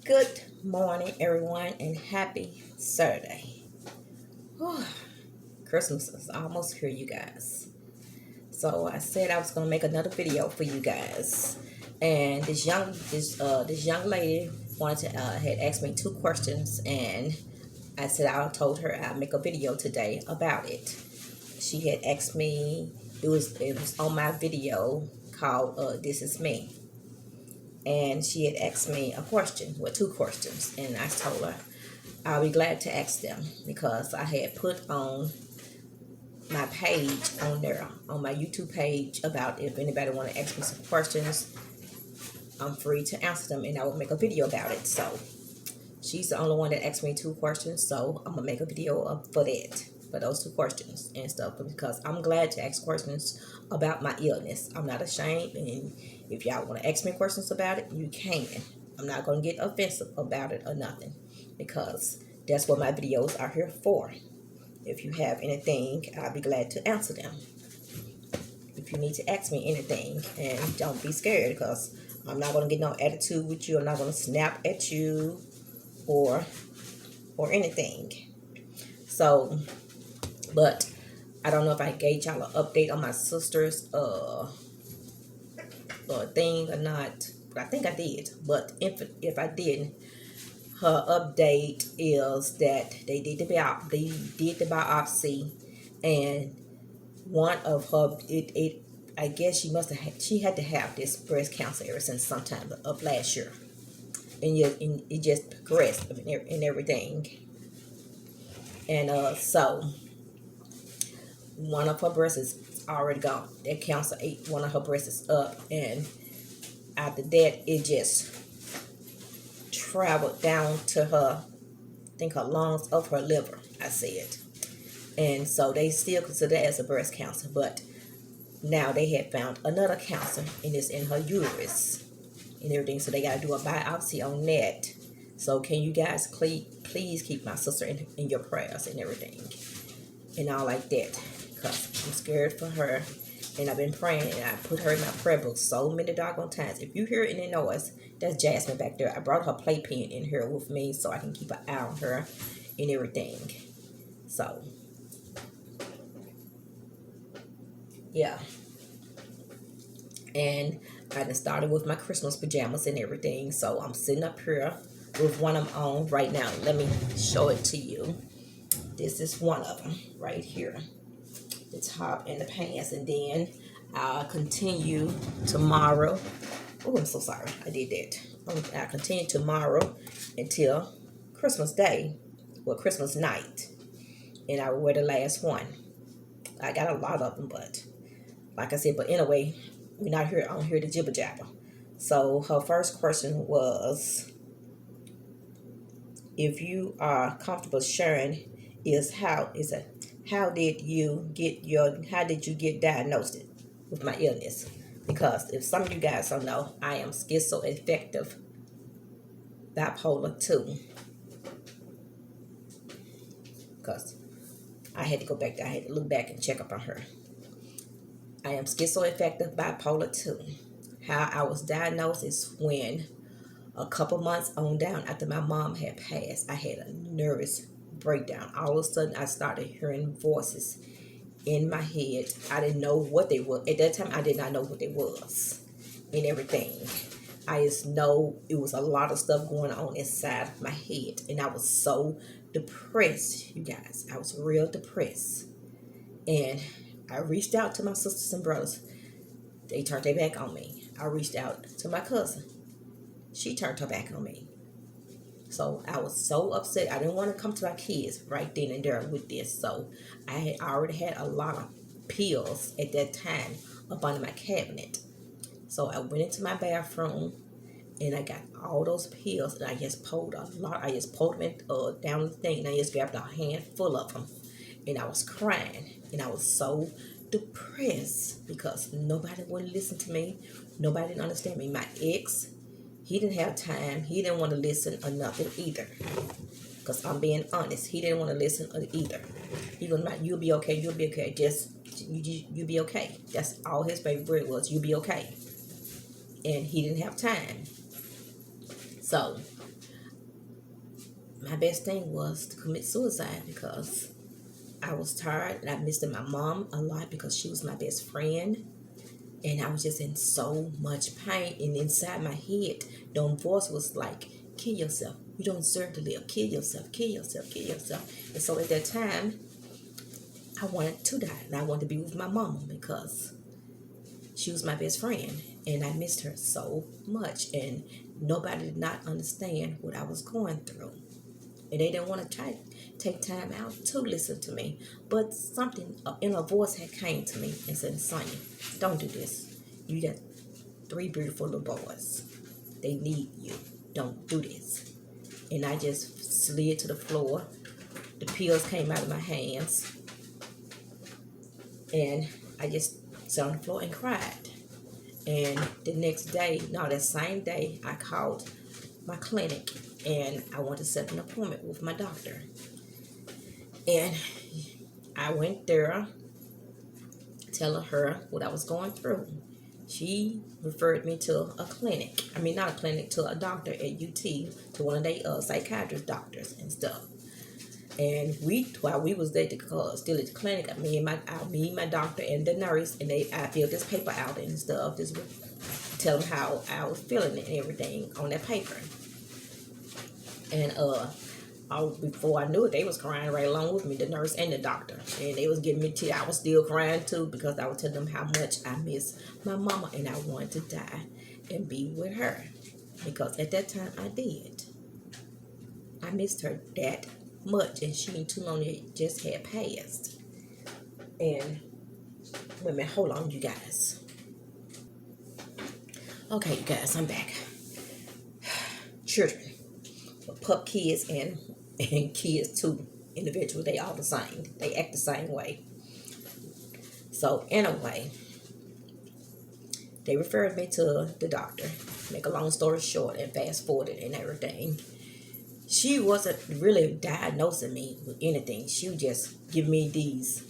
Good morning, everyone, and happy Saturday. Whew, Christmas is almost here, you guys. So I said I was gonna make another video for you guys, and this young lady wanted to had asked me two questions, and I said I told her I'd make a video today about it. She had asked me. It was on my video called "This Is Me." And she had asked me a question, well, two questions, and I told her I'll be glad to ask them because I had put on my page on there, on my YouTube page, about if anybody want to ask me some questions, I'm free to answer them, and I will make a video about it. So she's the only one that asked me two questions, so I'm gonna make a video up for that, for those two questions and stuff, because I'm glad to ask questions about my illness. I'm not ashamed, and if y'all want to ask me questions about it, you can. I'm not gonna get offensive about it or nothing, because that's what my videos are here for. If you have anything, I'll be glad to answer them. If you need to ask me anything, and don't be scared, because I'm not gonna get no attitude with you. I'm not gonna snap at you or anything. So, but I don't know if I gave y'all an update on my sister's thing or not. But I think I did. But if I didn't, her update is that they did the biopsy, and one of her I guess she had to have this breast cancer ever since sometime of last year, and it just progressed and everything. And so one of her breasts is already gone. That cancer ate one of her breasts up, and after that, it just traveled down to her, I think her lungs, of her liver, I said. And so they still consider it as a breast cancer, but now they had found another cancer, and it's in her uterus and everything. So they got to do a biopsy on that. So can you guys please keep my sister in your prayers and everything and all like that, because I'm scared for her, and I've been praying, and I put her in my prayer book so many doggone times. If you hear any noise, that's Jasmine back there. I brought her playpen in here with me so I can keep an eye on her and everything. So yeah, and I done started with my Christmas pajamas and everything. So I'm sitting up here with one of them on right now. Let me show it to you. This is one of them right here, the top and the pants, and then I'll continue tomorrow. Oh, I'm so sorry I did that. I'll continue tomorrow until Christmas Day, well, Christmas night, and I will wear the last one. I got a lot of them, but like I said, but anyway, we're not here on here to jibber jabber. So her first question was, if you are comfortable sharing, how did you get diagnosed with my illness? Because if some of you guys don't know, I am schizoaffective bipolar 2. Because I had to go back there, I had to look back and check up on her. I am schizoaffective bipolar 2. How I was diagnosed is when a couple months on down after my mom had passed, I had a nervous breakdown. All of a sudden, I started hearing voices in my head. I didn't know what they were. At that time, I did not know what they was and everything. I just know it was a lot of stuff going on inside my head. And I was so depressed, you guys. I was real depressed. And I reached out to my sisters and brothers. They turned their back on me. I reached out to my cousin. She turned her back on me. So I was so upset. I didn't want to come to my kids right then and there with this. So I had already had a lot of pills at that time up under my cabinet. So I went into my bathroom and I got all those pills, and I just pulled a lot. I just pulled them down the thing, and I just grabbed a handful of them, and I was crying, and I was so depressed because nobody would listen to me. Nobody didn't understand me. My ex, he didn't have time. He didn't want to listen or nothing either. Because I'm being honest. He didn't want to listen either. He was like, you'll be okay. You'll be okay. Just, you be okay. That's all his favorite word was. You be okay. And he didn't have time. So my best thing was to commit suicide because I was tired and I missed my mom a lot because she was my best friend. And I was just in so much pain. And inside my head, the voice was like, kill yourself. You don't deserve to live. Kill yourself, kill yourself, kill yourself. And so at that time, I wanted to die. And I wanted to be with my mama because she was my best friend. And I missed her so much. And nobody did not understand what I was going through. And they didn't want to take time out to listen to me. But something in a voice had came to me and said, Sonya, don't do this. You got 3 beautiful little boys. They need you. Don't do this. And I just slid to the floor. The pills came out of my hands. And I just sat on the floor and cried. And the next day, no, that same day, I called my clinic and I wanted to set an appointment with my doctor. And I went there telling her what I was going through. She referred me to a clinic. I mean, not a clinic, to a doctor at UT, to one of their psychiatrist doctors and stuff. And while we was there still at the clinic, me and my doctor and the nurse, and I filled this paper out and stuff, just tell them how I was feeling and everything on that paper. And before I knew it, they was crying right along with me, the nurse and the doctor. And they was giving me tears. I was still crying too because I was telling them how much I miss my mama and I wanted to die and be with her. Because at that time I did. I missed her that much, and she ain't too long it just had passed. And wait a minute, hold on, you guys. Okay, you guys, I'm back. Children, pup kids and kids too, individual, they all the same. They act the same way. So anyway, they referred me to the doctor. Make a long story short and fast forwarded and everything. She wasn't really diagnosing me with anything. She would just give me these.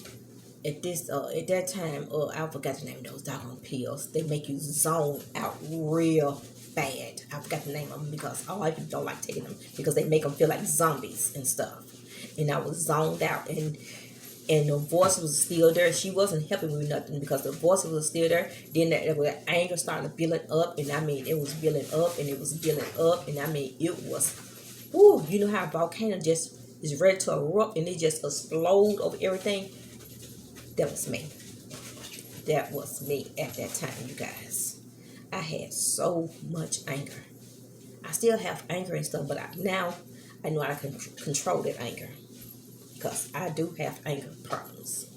At that time, I forgot the name of those doggone pills. They make you zone out real bad. I forgot the name of them because all I don't like taking them because they make them feel like zombies and stuff. And I was zoned out, and the voice was still there. She wasn't helping me nothing because the voice was still there. Then that anger started building up, and I mean, it was building up, and it was building up, and I mean, it was. Ooh, you know how a volcano just is ready to erupt and it just explode over everything? That was me. That was me at that time, you guys. I had so much anger. I still have anger and stuff, but now I know I can control that anger. Because I do have anger problems.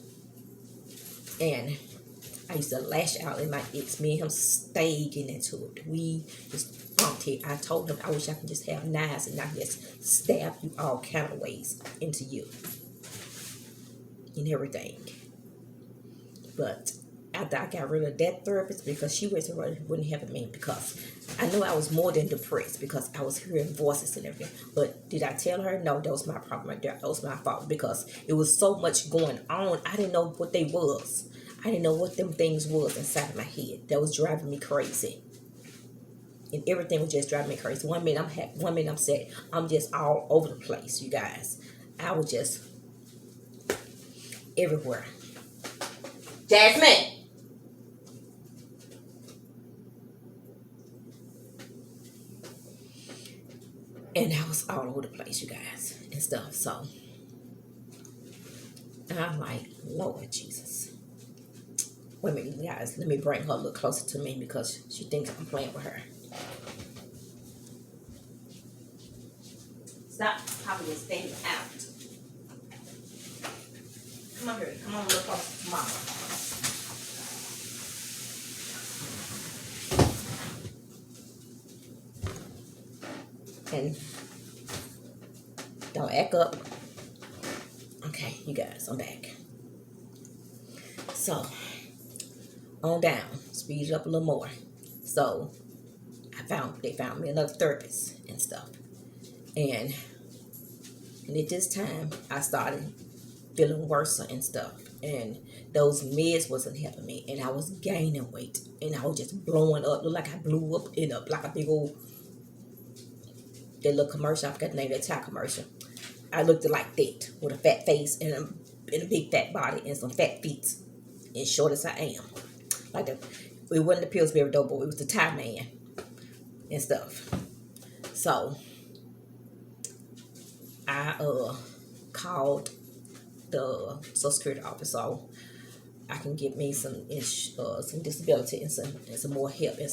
And I used to lash out at my ex. Me and him stayed getting into it. We just bumped it. I told him I wish I could just have knives and not just stab you all kind of ways into you. And everything. But after I got rid of that therapist, because she wouldn't help me, because I knew I was more than depressed because I was hearing voices and everything. But did I tell her? No, that was my problem right there. That was my fault because it was so much going on. I didn't know what they was. I didn't know what them things was inside of my head. That was driving me crazy. And everything was just driving me crazy. One minute I'm happy, one minute I'm sad. I'm just all over the place, you guys. I was just everywhere. Jasmine! And I was all over the place, you guys, and stuff. So, and I'm like, Lord Jesus. Wait a minute, guys. Let me bring her a little closer to me because she thinks I'm playing with her. Stop popping this thing out. Come on here. Come on a little closer to Mama. And don't act up. Okay, you guys, I'm back. So, on down, speed it up a little more. So, they found me another therapist and stuff. And at this time, I started feeling worse and stuff. And those meds wasn't helping me. And I was gaining weight. And I was just blowing up. Looked like I blew up in up like a big old that little commercial. I forgot the name of that tire commercial. I looked like that with a fat face and a big fat body and some fat feet and short as I am. Like the, it wasn't the Pillsbury Doughboy, it was the Tie Man and stuff. So I called the Social Security office so I can get me some disability and some more help and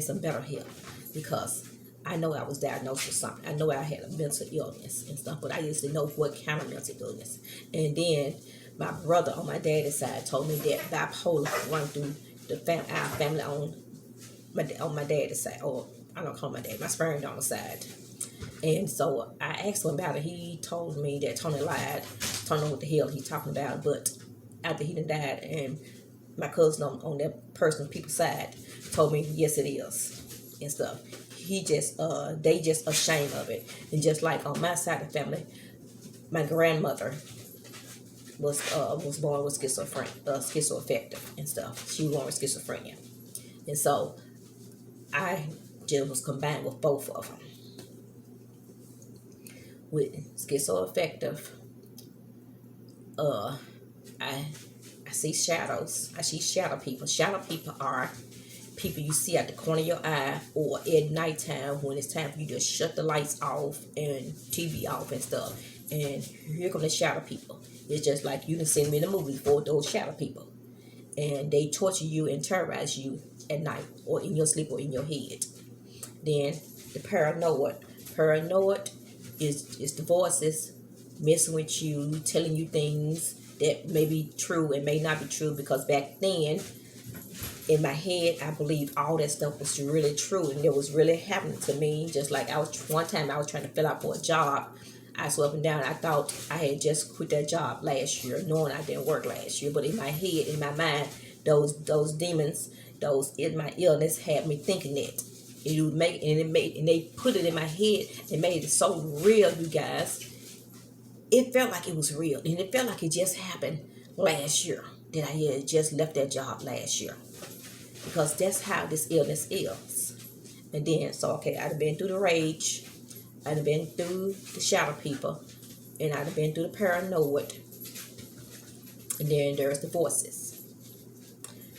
some better help, because I know I was diagnosed with something. I know I had a mental illness and stuff, but I used to know what kind of mental illness. And then my brother on my daddy's side told me that bipolar run through our family on my daddy's side, or I don't call my dad, my sperm donor side. And so I asked him about it. He told me that Tony lied. Tony know what the hell he's talking about. But after he done died, and my cousin on that personal people's side told me, yes, it is, and stuff. He just, they just ashamed of it. And just like on my side of the family, my grandmother was born with schizoaffective and stuff. She was born with schizophrenia. And so I just was combined with both of them. With schizoaffective, I see shadows. I see shadow people. Shadow people are people you see at the corner of your eye or at nighttime when it's time for you to shut the lights off and TV off and stuff. And here come the shadow people. It's just like you done seen me in the movie for those shadow people. And they torture you and terrorize you at night or in your sleep or in your head. Then the paranoid. Paranoid is the voices messing with you, telling you things that may be true and may not be true, because back then in my head I believed all that stuff was really true and it was really happening to me. Just like one time I was trying to fill out for a job. I was up and down. I thought I had just quit that job last year, knowing I didn't work last year. But in my head, in my mind, those demons, those in my illness had me thinking that. And they put it in my head and made it so real, you guys. It felt like it was real, and it felt like it just happened last year, that I had just left that job last year, because that's how this illness is. And then, so okay, I'd have been through the rage, I'd have been through the shadow people, and I'd have been through the paranoid, and then there's the voices.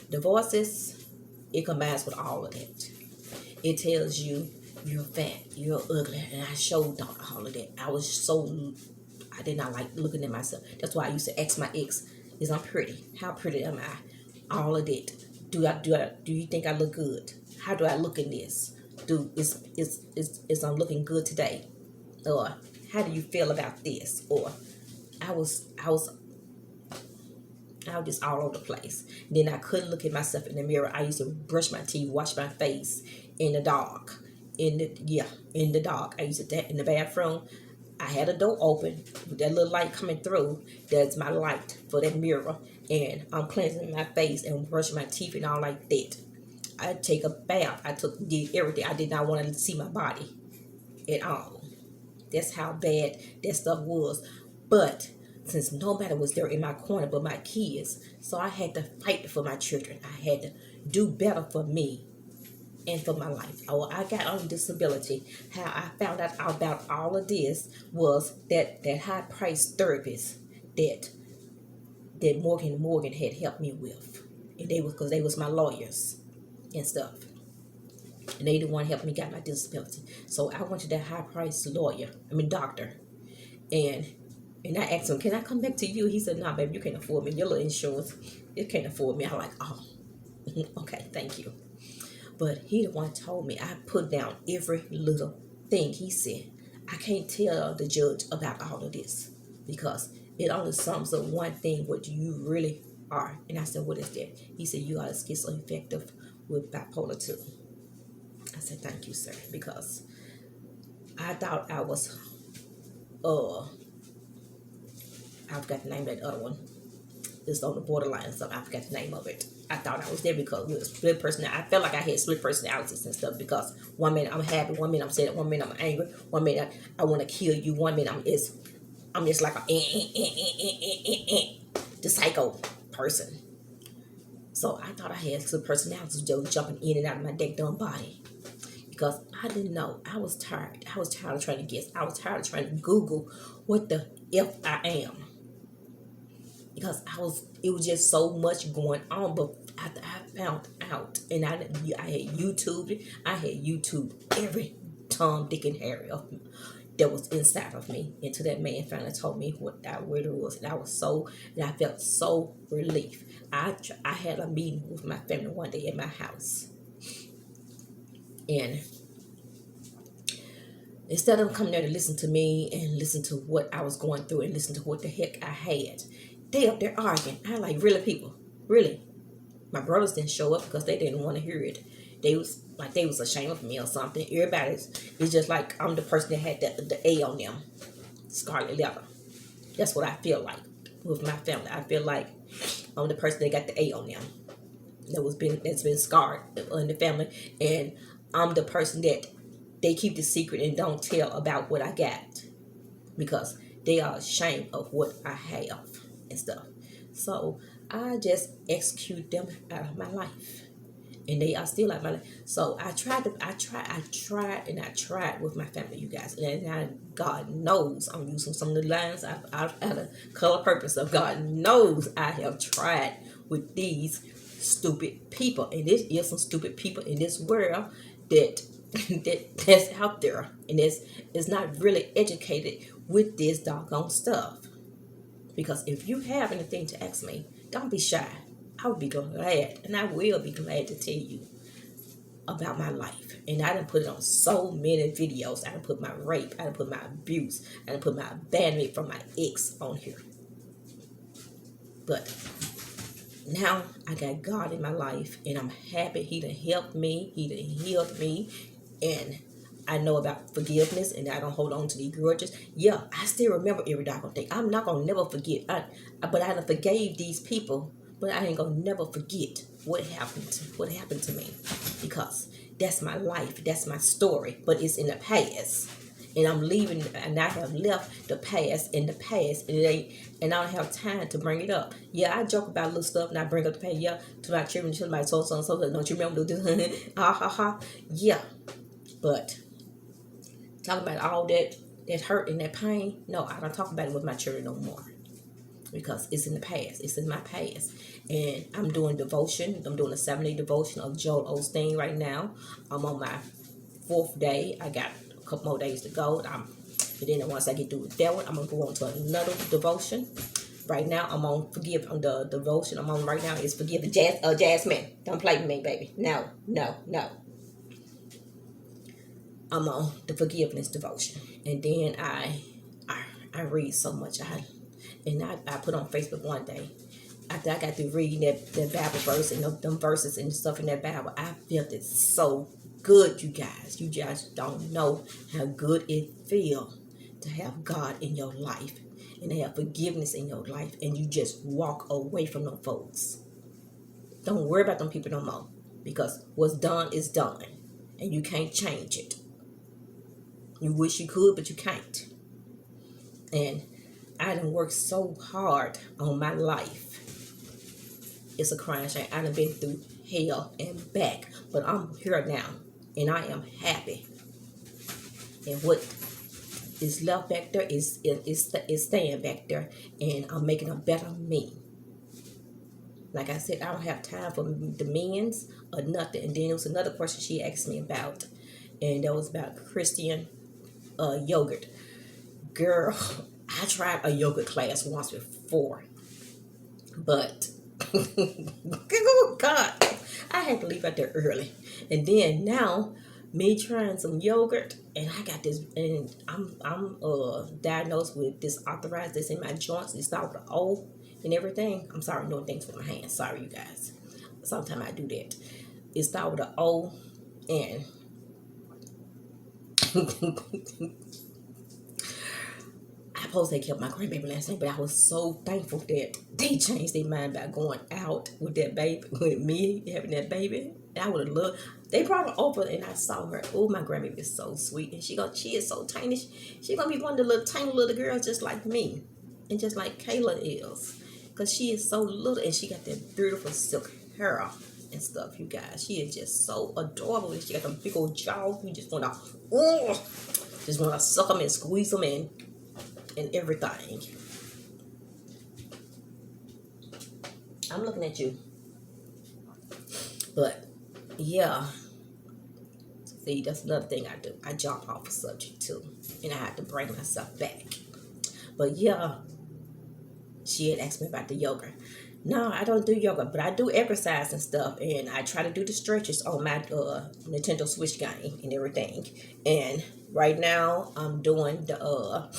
The voices, it combines with all of that. It tells you you're fat, you're ugly, and I showed all of that. I did not like looking at myself. That's why I used to ask my ex, is I'm pretty? How pretty am I? All of that. Do you think I look good? How do I look in this? Is I'm looking good today? Or how do you feel about this? Or I was just all over the place. Then I couldn't look at myself in the mirror. I used to brush my teeth, wash my face in the dark. In the dark. I used to in the bathroom. I had a door open with that little light coming through. That's my light for that mirror. And I'm cleansing my face and brushing my teeth and all like that. I take a bath. Did everything. I did not want to see my body at all. That's how bad that stuff was. But since nobody was there in my corner but my kids, so I had to fight for my children. I had to do better for me and for my life. I got on disability. How I found out about all of this was that high-priced therapist that Morgan had helped me with, and because they was my lawyers and stuff, and they the one helped me get my disability. So I went to that high-priced doctor, and I asked him, can I come back to you? He said, nah, baby, you can't afford me. Your little insurance, you can't afford me. I'm like, oh, okay, thank you. But he the one told me, I put down every little thing he said. I can't tell the judge about all of this because it only sums up one thing, what you really are. And I said, what is that? He said, you are schizoaffective with bipolar 2. I said, thank you, sir, because I thought I was, I forgot the name of that other one. It's on the borderline, so I forgot the name of it. I thought I was there because we were split personality. I felt like I had split personalities and stuff, because one minute I'm happy, one minute I'm sad, one minute I'm angry, one minute I want to kill you, one minute I'm just like the psycho person. So I thought I had split personalities just jumping in and out of my deck dumb body, because I didn't know. I was tired. I was tired of trying to guess. I was tired of trying to Google what the F I am. Because it was just so much going on. But after I found out, and I had YouTube, every Tom, Dick, and Harry that was inside of me until that man finally told me what that word was, and I felt so relief. I had a meeting with my family one day at my house, and instead of coming there to listen to me and listen to what I was going through and listen to what the heck I had, they up there arguing. I like, really, people, really. My brothers didn't show up because they didn't want to hear it. They was ashamed of me or something. Everybody's, it's just like I'm the person that had the A on them, scarlet letter. That's what I feel like with my family. I feel like I'm the person that got the A on them. That's been scarred in the family, and I'm the person that they keep the secret and don't tell about what I got because they are ashamed of what I have and stuff. So I just execute them out of my life, and they are still out of my life. So I tried with my family, you guys, and now God knows I'm using some of the lines out of the color purpose. So God knows I have tried with these stupid people, and there is some stupid people in this world that's out there, and is not really educated with this doggone stuff. Because if you have anything to ask me, don't be shy. I would be glad, and I will be glad to tell you about my life. And I done put it on so many videos. I done put my rape, I done put my abuse, I done put my abandonment from my ex on here. But now I got God in my life, and I'm happy. He done helped me. He done healed me, and I know about forgiveness, and I don't hold on to these grudges. Yeah, I still remember every doggone thing. I'm not gonna never forget. But I done forgave these people, but I ain't gonna never forget what happened to me, because that's my life. That's my story. But it's in the past, and I'm leaving, and I have left the past in the past, and and I don't have time to bring it up. Yeah, I joke about little stuff, and I bring up the past. Yeah, to my children, to my so. Don't you remember this? Ha ha ha. Yeah, but talking about all that hurt and that pain, no, I don't talk about it with my children no more, because it's in the past. It's in my past. And I'm doing devotion. I'm doing a 7-day devotion of Joel Osteen right now. I'm on my 4th day. I got a couple more days to go. And then once I get through with that one, I'm going to go on to another devotion. Right now, I'm on the devotion I'm on right now is forgive the Jasmine. Don't play with me, baby. No. I'm on the forgiveness devotion. And then I read so much. I put on Facebook one day, after I got through reading that Bible verse and them verses and stuff in that Bible, I felt it so good, you guys. You just don't know how good it feels to have God in your life and to have forgiveness in your life, and you just walk away from them folks. Don't worry about them people no more, because what's done is done, and you can't change it. You wish you could, but you can't. And I done worked so hard on my life. It's a crying shame. I done been through hell and back, but I'm here now, and I am happy. And what is left back there is staying back there, and I'm making a better me. Like I said, I don't have time for the men's or nothing. And then there was another question she asked me about, and that was about Christian yogurt. Girl, I tried a yoga class once before, but God, I had to leave out there early. And then now, me trying some yogurt, and I got this, and I'm diagnosed with this arthritis in my joints. It started with an O and everything. I'm sorry, doing things with my hands. Sorry, you guys. Sometimes I do that. It started with an O, and I suppose they kept my grandbaby last night, but I was so thankful that they changed their mind about going out with that baby, with me having that baby. And I would have loved. They brought her over, and I saw her. Oh, my grandbaby is so sweet, and she is so tiny. She gonna be one of the little tiny little girls just like me, and just like Kayla is, cause she is so little, and she got that beautiful silk hair. and stuff, you guys. She is just so adorable. She got them big old jaws. You just wanna, oh, just wanna suck them and squeeze them in and everything. I'm looking at you, but yeah. See, that's another thing I do. I jump off a subject too, and I have to bring myself back. But yeah, she had asked me about the yoga. No, I don't do yoga, but I do exercise and stuff, and I try to do the stretches on my Nintendo Switch game and everything. And right now, I'm doing the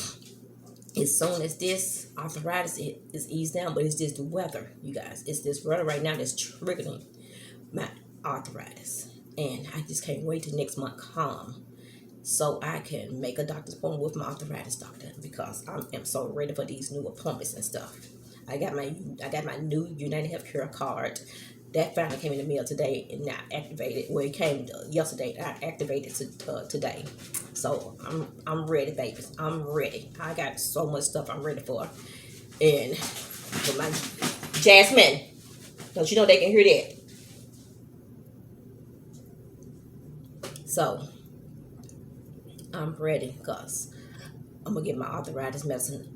as soon as this arthritis is eased down, but it's just the weather, you guys. It's this weather right now that's triggering my arthritis, and I just can't wait till next month come so I can make a doctor's appointment with my arthritis doctor because I am so ready for these new appointments and stuff. I got my new United Healthcare card. That finally came in the mail today and I activated. Well, it came yesterday. I activated today, so I'm ready, baby. I'm ready. I got so much stuff I'm ready for, and for my Jasmine, don't you know they can hear that? So I'm ready because I'm gonna get my arthritis medicine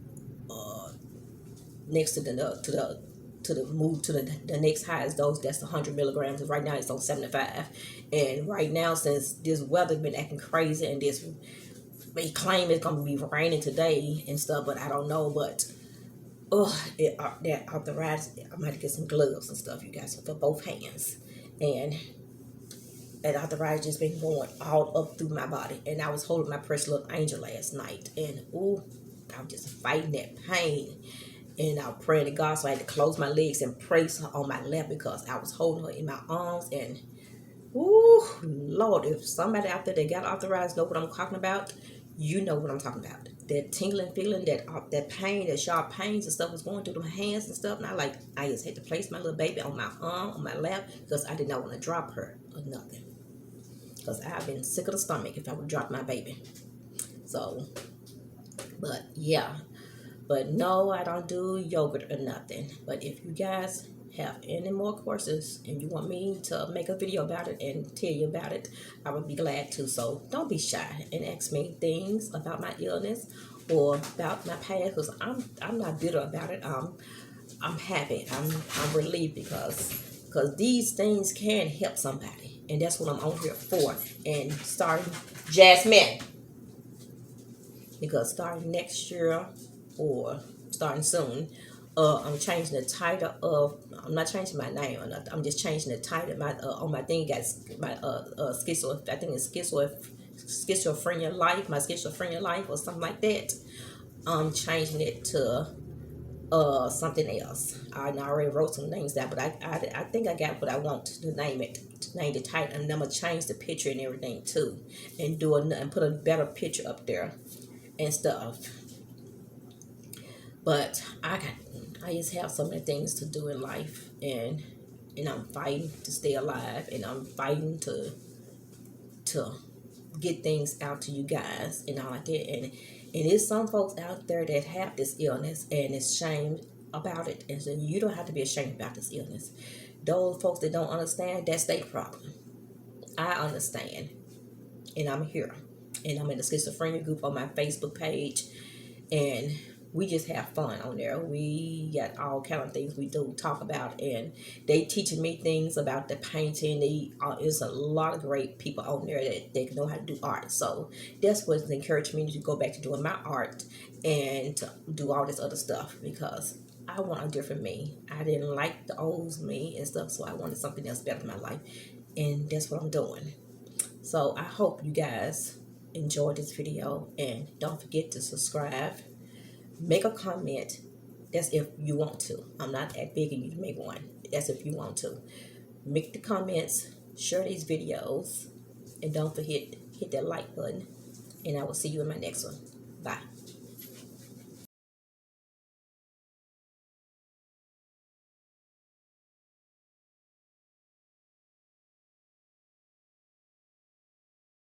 next to the move to the next highest dose. That's 100 milligrams. Right now it's on 75, and right now since this weather's been acting crazy and this they claim it's gonna be raining today and stuff, but I don't know. But that arthritis, I'm gonna have to get some gloves and stuff, you guys, for both hands. And that arthritis just been going all up through my body, and I was holding my precious little angel last night, and ooh, I was just fighting that pain. And I was praying to God, so I had to close my legs and praise her on my lap because I was holding her in my arms. And, ooh, Lord, if somebody out there that got arthritis know what I'm talking about, you know what I'm talking about. That tingling feeling, that pain, that sharp pains and stuff was going through my hands and stuff. And I just had to place my little baby on my arm, on my lap, because I did not want to drop her or nothing. Because I've been sick of the stomach if I would drop my baby. So, but yeah. But no, I don't do yogurt or nothing. But if you guys have any more courses and you want me to make a video about it and tell you about it, I would be glad to. So don't be shy and ask me things about my illness or about my past, because I'm not bitter about it. I'm happy. I'm relieved because these things can help somebody, and that's what I'm on here for. And starting Jasmine, because starting next year or starting soon, I'm changing the title of. I'm not changing my name or nothing. I'm just changing the title. My on my thing got my schizo. I think it's schizophrenia life. My schizophrenia life or something like that. I'm changing it to something else. I already wrote some names down, but I think I got what I want to name it. To name the title, and I'm gonna change the picture and everything too, and and put a better picture up there and stuff. But I just have so many things to do in life, and I'm fighting to stay alive, and I'm fighting to get things out to you guys and all like that. And there's some folks out there that have this illness and is ashamed about it, and so you don't have to be ashamed about this illness. Those folks that don't understand, that's their problem. I understand, and I'm here, and I'm in the schizophrenia group on my Facebook page, and we just have fun on there. We got all kind of things we do talk about, and they teaching me things about the painting. There's a lot of great people on there that they know how to do art. So that's what's encouraged me to go back to doing my art and to do all this other stuff, because I want a different me. I didn't like the old me and stuff, so I wanted something else better in my life, and that's what I'm doing. So I hope you guys enjoyed this video, and don't forget to subscribe. Make a comment. That's if you want to. I'm not begging you to make one. That's if you want to. Make the comments, share these videos, and don't forget hit that like button. And I will see you in my next one.